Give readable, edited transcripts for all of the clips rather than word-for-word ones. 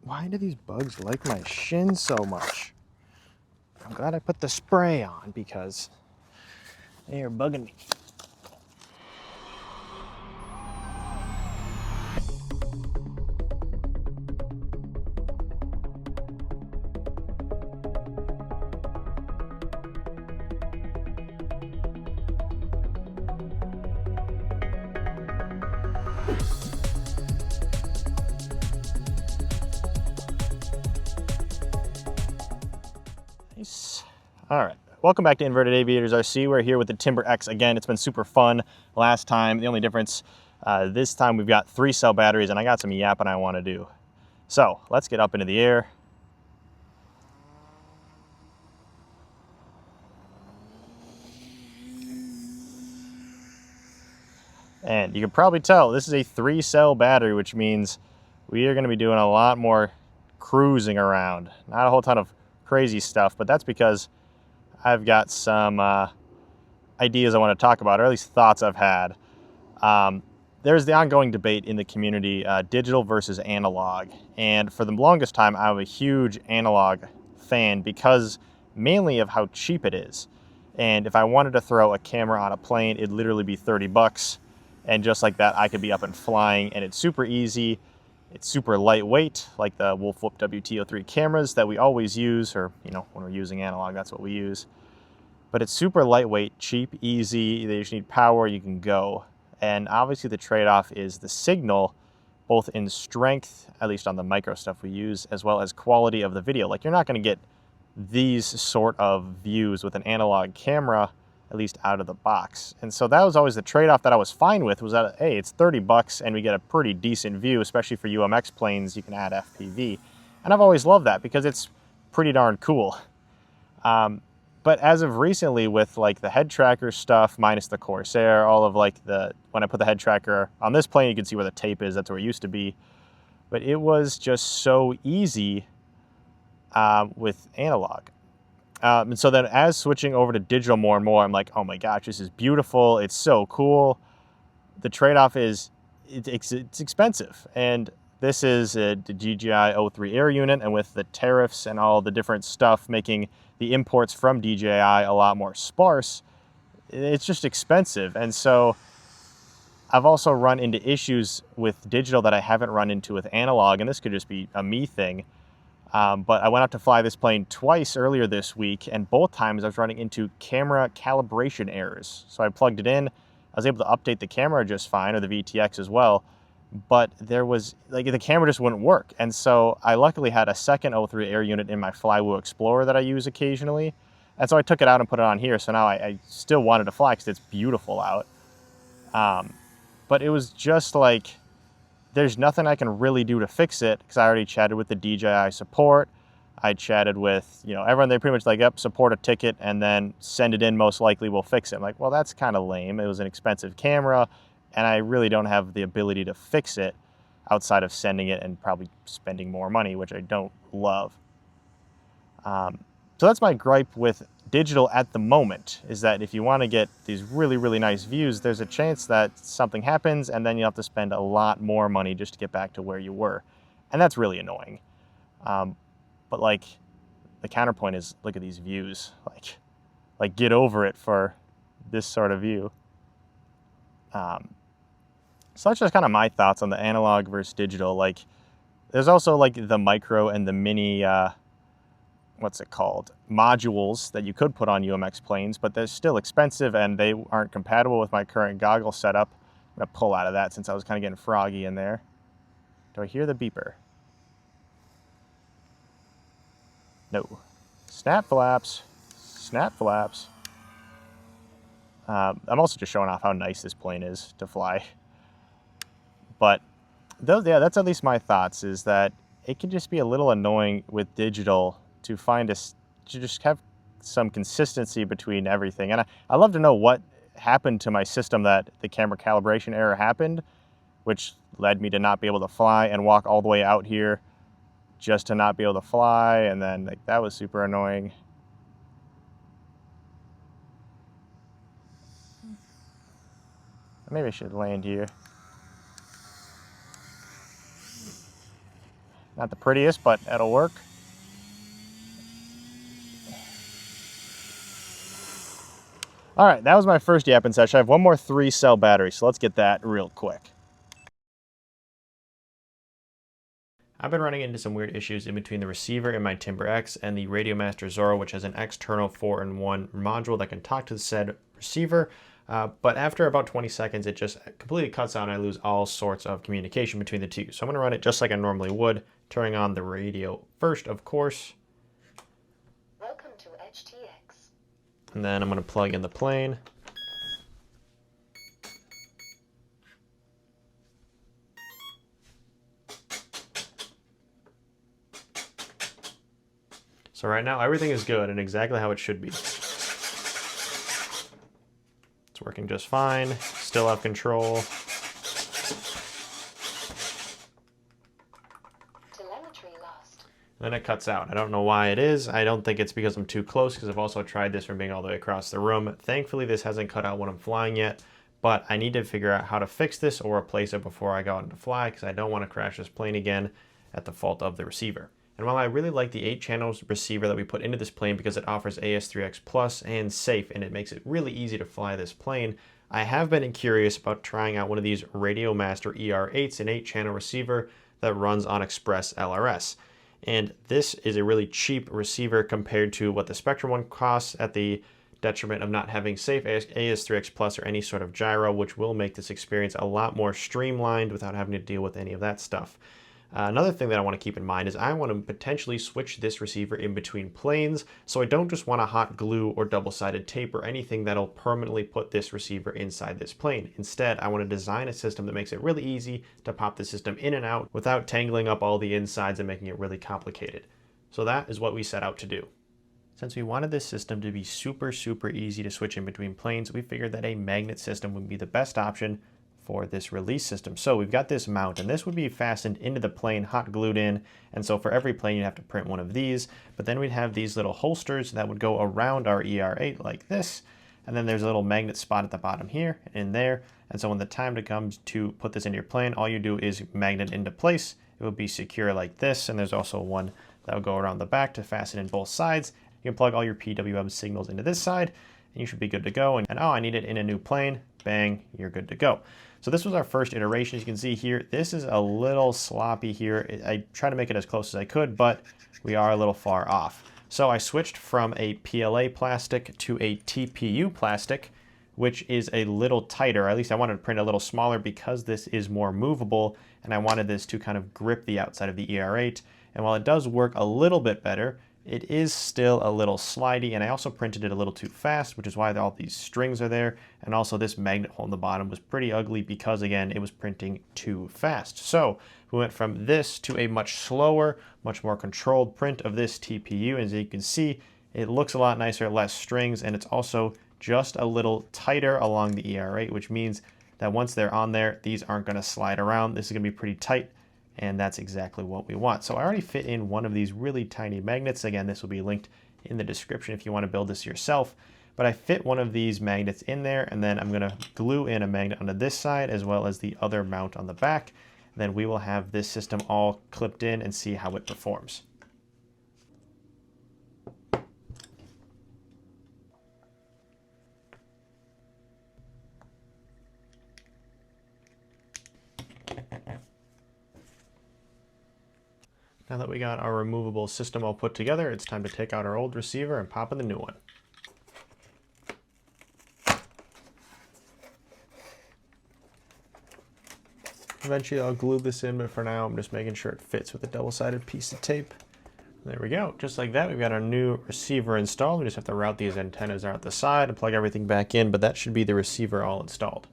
Why do these bugs like my shin so much? I'm glad I put the spray on because they are bugging me. Nice. All right. Welcome back to Inverted Aviators RC. We're here with the Timber X again. It's been super fun last time. The only difference, this time we've got 3-cell batteries and I got some yapping I want to do. So let's get up into the air. And you can probably tell this is a 3-cell battery, which means we are going to be doing a lot more cruising around. Not a whole ton of crazy stuff, but that's because I've got some ideas I want to talk about, or at least thoughts I've had. There's the ongoing debate in the community, digital versus analog. And for the longest time, I'm a huge analog fan because mainly of how cheap it is. And if I wanted to throw a camera on a plane, it'd literally be 30 bucks. And just like that, I could be up and flying, and it's super easy. It's super lightweight, like the Wolf Whoop WT-03 cameras that we always use, or when we're using analog, that's what we use. But it's super lightweight, cheap, easy. They just need power, you can go. And obviously the trade-off is the signal, both in strength, at least on the micro stuff we use, as well as quality of the video. Like, you're not going to get these sort of views with an analog camera, at least out of the box. And so that was always the trade-off that I was fine with, was that, hey, it's 30 bucks and we get a pretty decent view, especially for UMX planes, you can add FPV. And I've always loved that because it's pretty darn cool. But as of recently, with like the head tracker stuff, minus the Corsair, all of like when I put the head tracker on this plane, you can see where the tape is, that's where it used to be. But it was just so easy with analog. And so then as switching over to digital more and more, I'm like, oh my gosh, this is beautiful. It's so cool. The trade-off is it's expensive. And this is the DJI O3 Air unit, and with the tariffs and all the different stuff making the imports from DJI a lot more sparse, it's just expensive. And so I've also run into issues with digital that I haven't run into with analog, and this could just be a me thing. But I went out to fly this plane twice earlier this week, and both times I was running into camera calibration errors. So I plugged it in, I was able to update the camera just fine, or the VTX as well, but there was, like, the camera just wouldn't work. And so I luckily had a second O3 Air unit in my Flywheel Explorer that I use occasionally. And so I took it out and put it on here, so now I still wanted to fly because it's beautiful out. But it was just like, there's nothing I can really do to fix it because I already chatted with the DJI support. I chatted with, everyone. They pretty much like, yep, support a ticket and then send it in, most likely we'll fix it. I'm like, well, that's kind of lame. It was an expensive camera and I really don't have the ability to fix it outside of sending it and probably spending more money, which I don't love. So that's my gripe with digital at the moment, is that if you want to get these really, really nice views, there's a chance that something happens and then you have to spend a lot more money just to get back to where you were. And that's really annoying. But like, the counterpoint is, look at these views. Like get over it for this sort of view. So that's just kind of my thoughts on the analog versus digital. Like, there's also like the micro and the mini, what's it called, modules that you could put on UMX planes, but they're still expensive and they aren't compatible with my current goggle setup. I'm gonna pull out of that since I was kind of getting froggy in there. Do I hear the beeper? No. Snap flaps, snap flaps. I'm also just showing off how nice this plane is to fly. But yeah, that's at least my thoughts, is that it can just be a little annoying with digital to just have some consistency between everything. And I'd love to know what happened to my system that the camera calibration error happened, which led me to not be able to fly and walk all the way out here just to not be able to fly. And then that was super annoying. Maybe I should land here. Not the prettiest, but that'll work. All right, that was my first yapping session. I have one more 3-cell battery, so let's get that real quick. I've been running into some weird issues in between the receiver in my Timber X and the Radiomaster Zorro, which has an external 4-in-1 module that can talk to the said receiver. But after about 20 seconds, it just completely cuts out and I lose all sorts of communication between the two. So I'm gonna run it just like I normally would, turning on the radio first, of course. Welcome to HTX. And then I'm gonna plug in the plane. So right now, everything is good and exactly how it should be. It's working just fine, still have control. Telemetry lost. Then it cuts out. I don't know why it is. I don't think it's because I'm too close, because I've also tried this from being all the way across the room. Thankfully, this hasn't cut out when I'm flying yet, but I need to figure out how to fix this or replace it before I go out to fly, because I don't want to crash this plane again at the fault of the receiver. And while I really like the 8-channel receiver that we put into this plane because it offers AS3X Plus and safe and it makes it really easy to fly this plane, I have been curious about trying out one of these Radiomaster ER8s, an 8-channel receiver that runs on Express LRS. And this is a really cheap receiver compared to what the Spectrum one costs, at the detriment of not having safe AS3X Plus or any sort of gyro, which will make this experience a lot more streamlined without having to deal with any of that stuff. Another thing that I want to keep in mind is I want to potentially switch this receiver in between planes, so I don't just want a hot glue or double-sided tape or anything that'll permanently put this receiver inside this plane. Instead, I want to design a system that makes it really easy to pop the system in and out without tangling up all the insides and making it really complicated. So that is what we set out to do. Since we wanted this system to be super easy to switch in between planes, we figured that a magnet system would be the best option for this release system. So we've got this mount, and this would be fastened into the plane, hot glued in, and so for every plane you'd have to print one of these, but then we'd have these little holsters that would go around our ER8 like this, and then there's a little magnet spot at the bottom here and in there, and so when the time comes to put this into your plane, all you do is magnet into place. It will be secure like this, and there's also one that will go around the back to fasten in both sides. You can plug all your PWM signals into this side, and you should be good to go. And oh, I need it in a new plane. Bang, you're good to go. So this was our first iteration. As you can see here, this is a little sloppy here. I tried to make it as close as I could, but we are a little far off. So I switched from a PLA plastic to a TPU plastic, which is a little tighter. At least I wanted to print a little smaller because this is more movable, and I wanted this to kind of grip the outside of the ER8. And while it does work a little bit better, it is still a little slidey, and I also printed it a little too fast, which is why all these strings are there. And also this magnet hole in the bottom was pretty ugly because, again, it was printing too fast. So we went from this to a much slower, much more controlled print of this TPU. As you can see, it looks a lot nicer, less strings, and it's also just a little tighter along the ER8, which means that once they're on there, these aren't going to slide around. This is going to be pretty tight, and that's exactly what we want. So I already fit in one of these really tiny magnets. Again, this will be linked in the description if you want to build this yourself. But I fit one of these magnets in there, and then I'm going to glue in a magnet onto this side as well as the other mount on the back. Then we will have this system all clipped in and see how it performs. Now that we got our removable system all put together, it's time to take out our old receiver and pop in the new one. Eventually I'll glue this in, but for now I'm just making sure it fits with a double-sided piece of tape. There we go. Just like that, we've got our new receiver installed. We just have to route these antennas out the side and plug everything back in, but that should be the receiver all installed.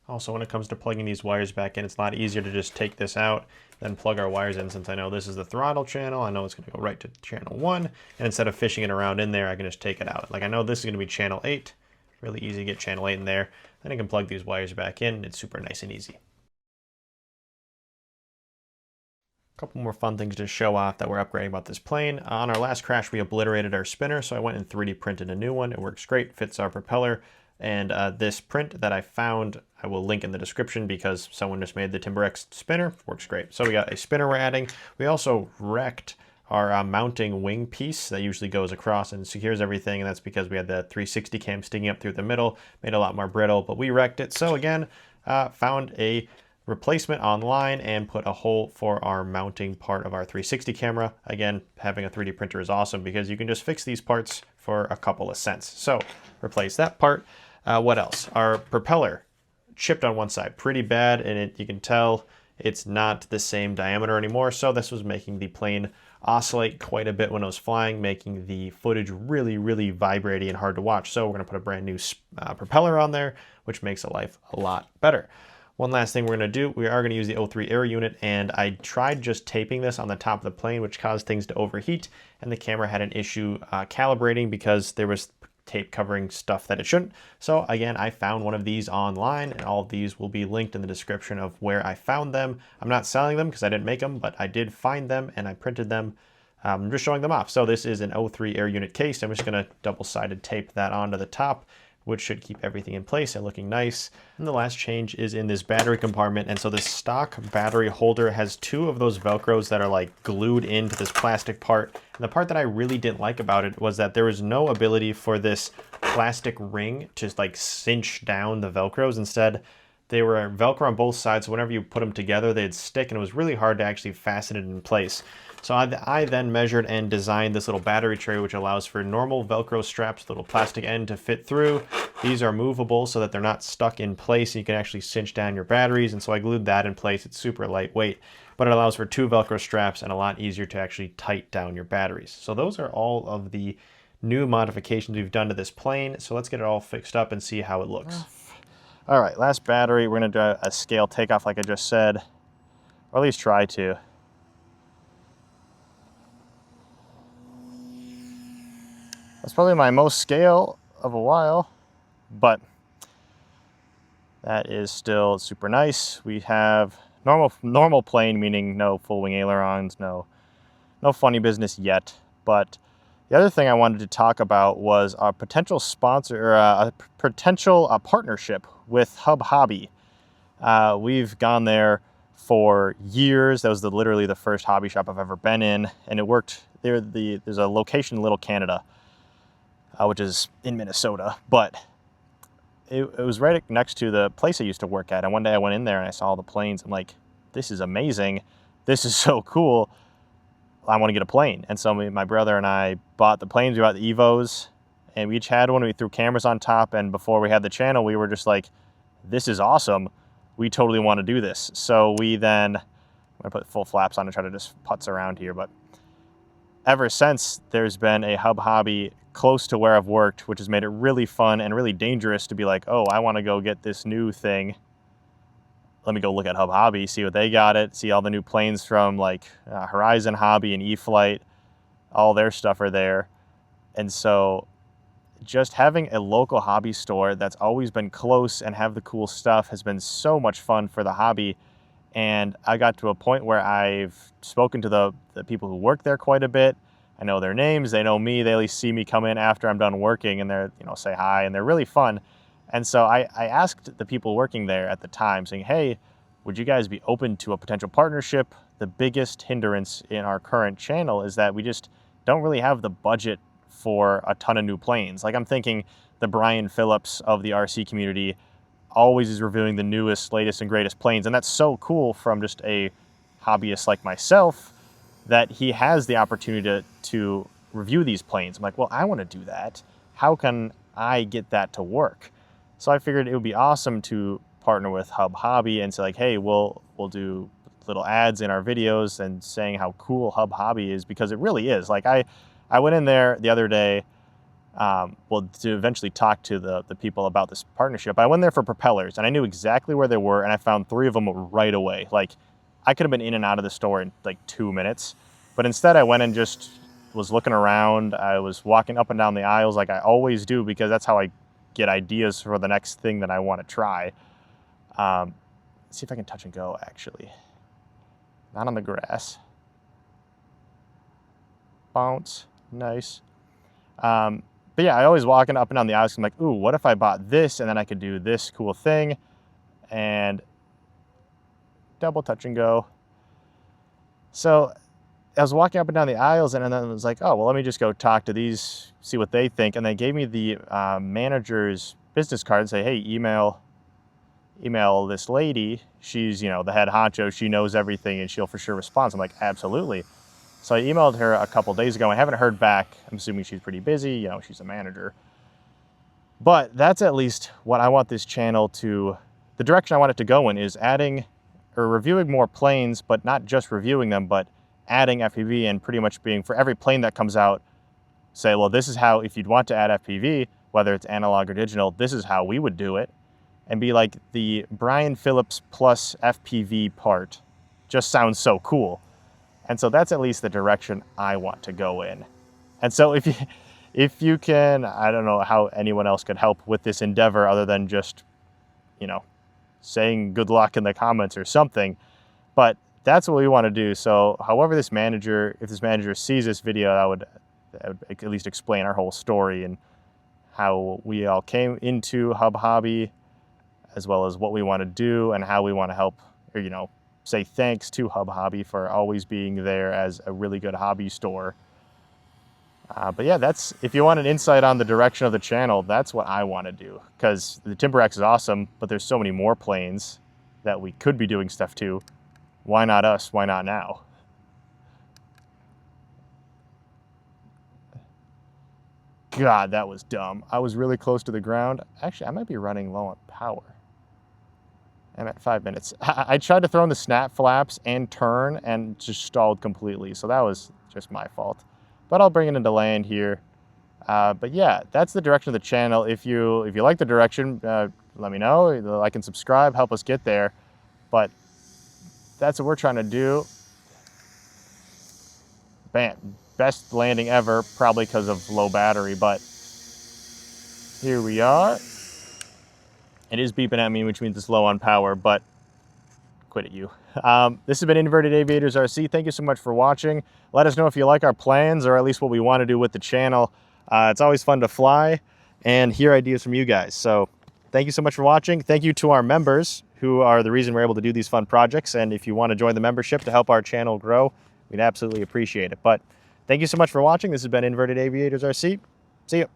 Also, when it comes to plugging these wires back in, it's a lot easier to just take this out, then plug our wires in. Since I know this is the throttle channel, I know it's going to go right to channel 1, and instead of fishing it around in there, I can just take it out. Like, I know this is going to be channel 8, really easy to get channel 8 in there. Then I can plug these wires back in. It's super nice and easy. A couple more fun things to show off that we're upgrading about this plane. On our last crash, we obliterated our spinner, so I went and 3D printed a new one. It works great, fits our propeller. And this print that I found, I will link in the description because someone just made the Timber X spinner. Works great. So we got a spinner we're adding. We also wrecked our mounting wing piece that usually goes across and secures everything. And that's because we had the 360 cam sticking up through the middle, made it a lot more brittle, but we wrecked it. So again, found a replacement online and put a hole for our mounting part of our 360 camera. Again, having a 3D printer is awesome because you can just fix these parts for a couple of cents. So replace that part. What else? Our propeller chipped on one side pretty bad, and you can tell it's not the same diameter anymore. So this was making the plane oscillate quite a bit when it was flying, making the footage really, really vibrating and hard to watch. So we're gonna put a brand new propeller on there, which makes the life a lot better. One last thing we're going to do, we are going to use the O3 air unit, and I tried just taping this on the top of the plane, which caused things to overheat, and the camera had an issue calibrating because there was tape covering stuff that it shouldn't. So again, I found one of these online, and all of these will be linked in the description of where I found them. I'm not selling them because I didn't make them, but I did find them and I printed them. I'm just showing them off. So this is an O3 air unit case. I'm just going to double-sided tape that onto the top, which should keep everything in place and looking nice. And the last change is in this battery compartment. And so this stock battery holder has two of those Velcros that are like glued into this plastic part. And the part that I really didn't like about it was that there was no ability for this plastic ring to like cinch down the Velcros. Instead, they were Velcro on both sides. So whenever you put them together, they'd stick, and it was really hard to actually fasten it in place. So I then measured and designed this little battery tray, which allows for normal Velcro straps, little plastic end to fit through. These are movable so that they're not stuck in place, and you can actually cinch down your batteries. And so I glued that in place. It's super lightweight, but it allows for two Velcro straps and a lot easier to actually tighten down your batteries. So those are all of the new modifications we've done to this plane. So let's get it all fixed up and see how it looks. All right, last battery. We're going to do a scale takeoff like I just said, or at least try to. That's probably my most scale of a while, but that is still super nice. We have normal plane, meaning no full wing ailerons, no funny business yet. But the other thing I wanted to talk about was a potential sponsor, or a potential partnership with Hub Hobby. We've gone there for years. That was literally the first hobby shop I've ever been in, and it worked. There's a location in Little Canada, which is in Minnesota, but it was right next to the place I used to work at. And one day I went in there and I saw all the planes. I'm like, this is amazing. This is so cool. I want to get a plane. And so my brother and I bought the planes. We bought the Evos, and we each had one. We threw cameras on top. And before we had the channel, we were just like, this is awesome. We totally want to do this. So we then, I'm going to put full flaps on and try to just putz around here. But ever since, there's been a Hub Hobby close to where I've worked, which has made it really fun and really dangerous to be like, oh, I want to go get this new thing. Let me go look at Hub Hobby, see what they got it, see all the new planes from like Horizon Hobby and E-flite. All their stuff are there. And so just having a local hobby store that's always been close and have the cool stuff has been so much fun for the hobby. And I got to a point where I've spoken to the people who work there quite a bit. I know their names, they know me, they at least see me come in after I'm done working, and they're, say hi, and they're really fun. And so I asked the people working there at the time, saying, hey, would you guys be open to a potential partnership? The biggest hindrance in our current channel is that we just don't really have the budget for a ton of new planes. Like, I'm thinking the Brian Phillips of the RC community always is reviewing the newest, latest, and greatest planes. And that's so cool from just a hobbyist like myself that he has the opportunity to review these planes. I'm like, well, I want to do that. How can I get that to work? So I figured it would be awesome to partner with Hub Hobby and say like, hey, we'll do little ads in our videos and saying how cool Hub Hobby is, because it really is. Like I went in there the other day, to eventually talk to the people about this partnership. I went there for propellers, and I knew exactly where they were, and I found 3 of them right away. Like, I could have been in and out of the store in like 2 minutes, but instead I went and just was looking around. I was walking up and down the aisles like I always do, because that's how I get ideas for the next thing that I want to try. Let's see if I can touch and go, actually. Not on the grass. Bounce. Nice. But yeah, I always walking up and down the aisles. I'm like, ooh, what if I bought this and then I could do this cool thing, and double touch and go. So I was walking up and down the aisles, and then I was like, oh, well, let me just go talk to these, see what they think. And they gave me the manager's business card and say, hey, email this lady. She's, you know, the head honcho. She knows everything and she'll for sure respond. So I'm like, absolutely. So I emailed her a couple days ago. I haven't heard back. I'm assuming she's pretty busy. You know, she's a manager. But that's at least what I want this channel to, the direction I want it to go in is adding or reviewing more planes, but not just reviewing them, but adding FPV and pretty much being, for every plane that comes out, say, well, this is how, if you'd want to add FPV, whether it's analog or digital, this is how we would do it. And be like the Brian Phillips plus FPV part. Just sounds so cool. And so that's at least the direction I want to go in. And so if you can, I don't know how anyone else could help with this endeavor other than just, you know, saying good luck in the comments or something. But that's what we want to do. So however this manager, if this manager sees this video, that would at least explain our whole story and how we all came into Hub Hobby, as well as what we want to do and how we want to help, or, you know, say thanks to Hub Hobby for always being there as a really good hobby store. But yeah, that's, if you want an insight on the direction of the channel, that's what I want to do. Because the Timber X is awesome, but there's so many more planes that we could be doing stuff to. Why not us? Why not now? God, that was dumb. I was really close to the ground. Actually, I might be running low on power. I'm at 5 minutes. I tried to throw in the snap flaps and turn and just stalled completely. So that was just my fault. But I'll bring it into land here. But yeah, that's the direction of the channel. If you like the direction, let me know. Like and subscribe, help us get there. But that's what we're trying to do. Bam. Best landing ever, probably because of low battery. But here we are. It is beeping at me, which means it's low on power, but quit at you. This has been Inverted Aviators RC. Thank you so much for watching. Let us know if you like our plans, or at least what we want to do with the channel. It's always fun to fly and hear ideas from you guys. So thank you so much for watching. Thank you to our members, who are the reason we're able to do these fun projects. And if you want to join the membership to help our channel grow, we'd absolutely appreciate it. But thank you so much for watching. This has been Inverted Aviators RC. See you.